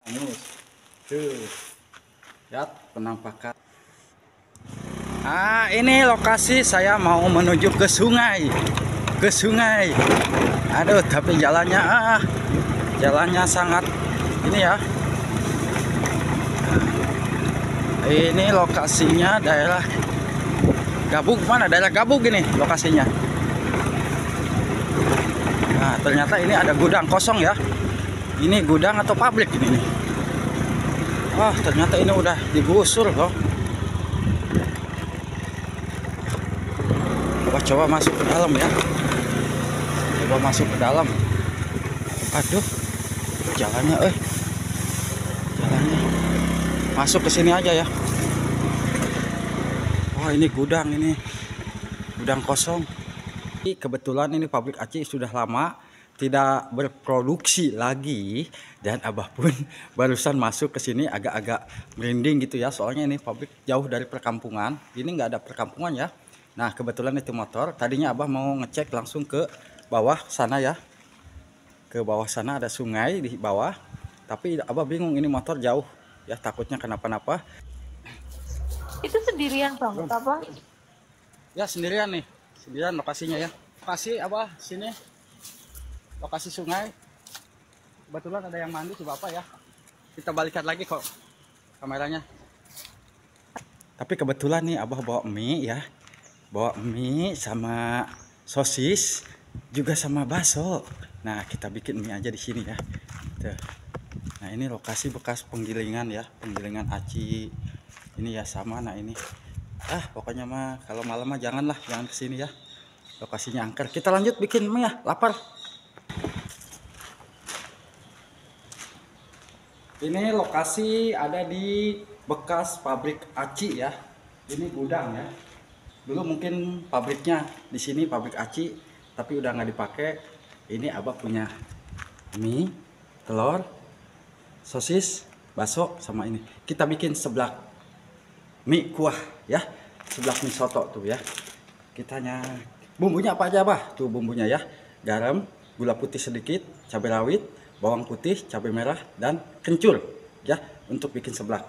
Tuh, lihat penampakan. Ini lokasi saya mau menuju ke sungai. Ke sungai. Aduh, tapi jalannya sangat ini ya. Ini lokasinya daerah Gabug, mana daerah Gabug ini lokasinya. Nah, ternyata ini ada gudang kosong ya. Ini gudang atau pabrik ini nih. Wah, ternyata ini udah digusur loh. Coba masuk ke dalam ya. Coba masuk ke dalam. Aduh, jalannya jalannya. Masuk ke sini aja ya. Wah, ini gudang ini. Gudang kosong. Kebetulan ini pabrik aci sudah lama tidak berproduksi lagi, dan Abah pun barusan masuk ke sini agak-agak merinding gitu ya, soalnya ini pabrik jauh dari perkampungan. Ini nggak ada perkampungan ya. Nah, kebetulan itu motor. Tadinya Abah mau ngecek langsung ke bawah sana ya. Ke bawah sana ada sungai di bawah. Tapi Abah bingung, ini motor jauh ya, takutnya kenapa-napa. Itu sendirian Bang, apa? Ya sendirian nih. Sendirian lokasinya ya. Lokasi Abah sini. Lokasi sungai. Kebetulan ada yang mandi, coba apa ya. Kita balikan lagi kok kameranya. Tapi kebetulan nih Abah bawa mie ya. Bawa mie sama sosis, juga sama bakso. Nah, kita bikin mie aja di sini ya. Tuh. Nah, ini lokasi bekas penggilingan ya, penggilingan aci. Ini ya sama. Nah, ini. Pokoknya mah kalau malam mah jangan kesini ya. Lokasinya angker. Kita lanjut bikin mie ya, lapar. Ini lokasi ada di bekas pabrik aci ya. Ini gudang ya. Dulu mungkin pabriknya di sini, pabrik aci, tapi udah nggak dipakai. Ini Abah punya mie, telur, sosis, bakso, sama ini. Kita bikin seblak mie kuah ya, seblak mie soto tuh ya. Kitanya bumbunya apa aja Abah? Tuh bumbunya ya. Garam, gula putih sedikit, cabai rawit, bawang putih, cabai merah, dan kencur ya untuk bikin seblak.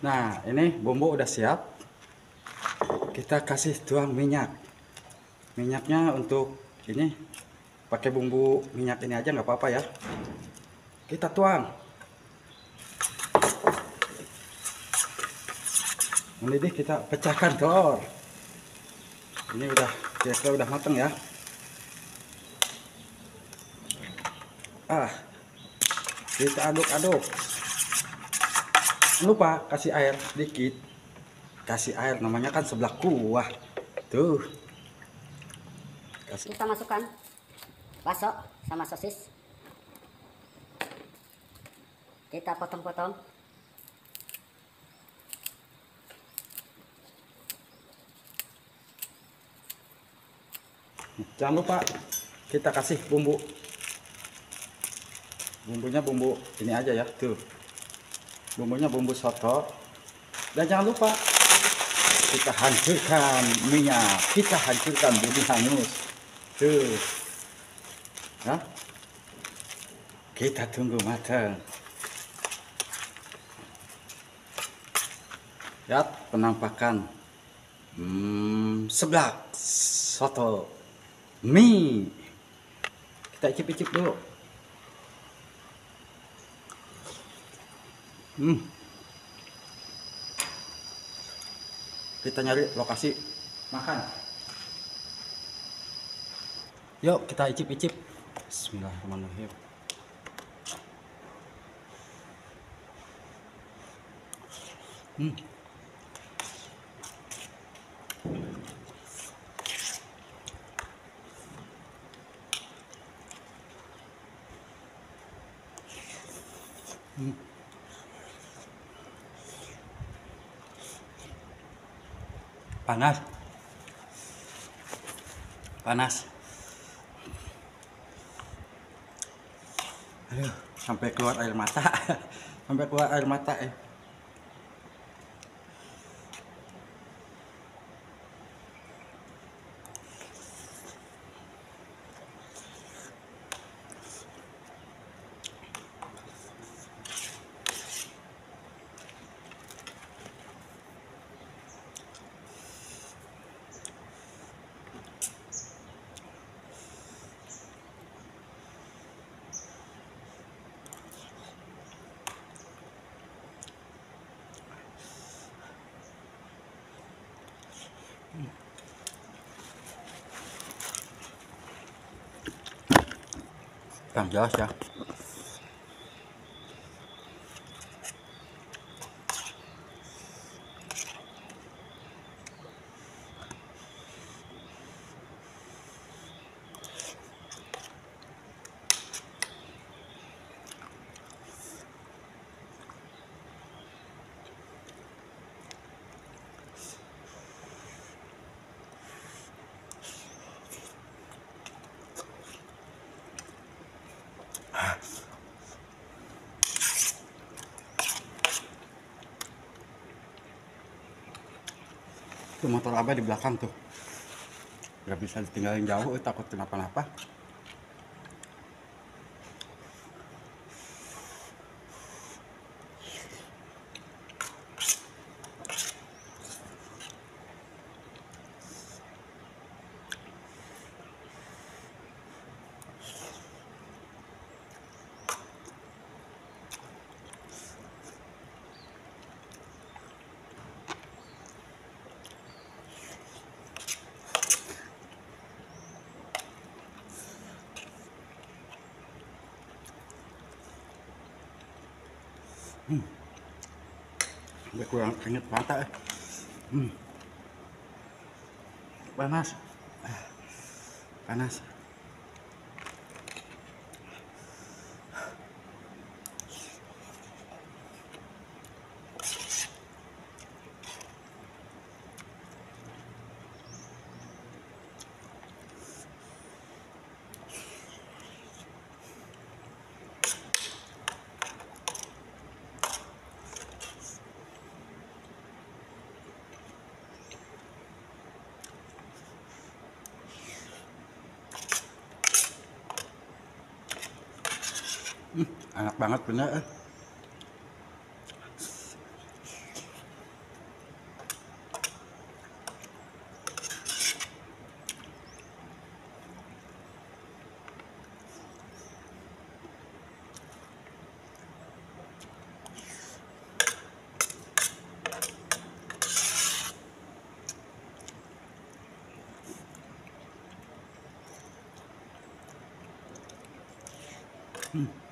Nah, ini bumbu udah siap. Kita kasih tuang minyak. Minyaknya untuk ini pakai bumbu minyak ini aja nggak apa-apa ya. Kita tuang. Mendidih, kita pecahkan telur. Ini udah kira-kira udah matang ya. Kita aduk-aduk. Lupa kasih air dikit. Kasih air, namanya kan seblak kuah. Tuh. Kita masukkan bakso sama sosis. Kita potong-potong. Jangan lupa kita kasih bumbu. Bumbunya bumbu ini aja ya, tuh. Bumbunya bumbu soto. Dan jangan lupa kita hancurkan minyak, kita hancurkan bumbu hangus. Tuh. Nah, kita tunggu matang. Lihat penampakan seblak soto mie. Kita icip-icip dulu. Kita nyari lokasi makan. Yuk kita icip-icip. Bismillahirrahmanirrahim. Panas. Panas. Aduh, sampai keluar air mata. Sampai keluar air mata ya. Yang jelas ya. Tuh motor abah di belakang tuh. Gak bisa ditinggalin jauh, takut kenapa-napa. Udah kurang keringet mata. Panas. Panas. Enak banget bener. Hmm.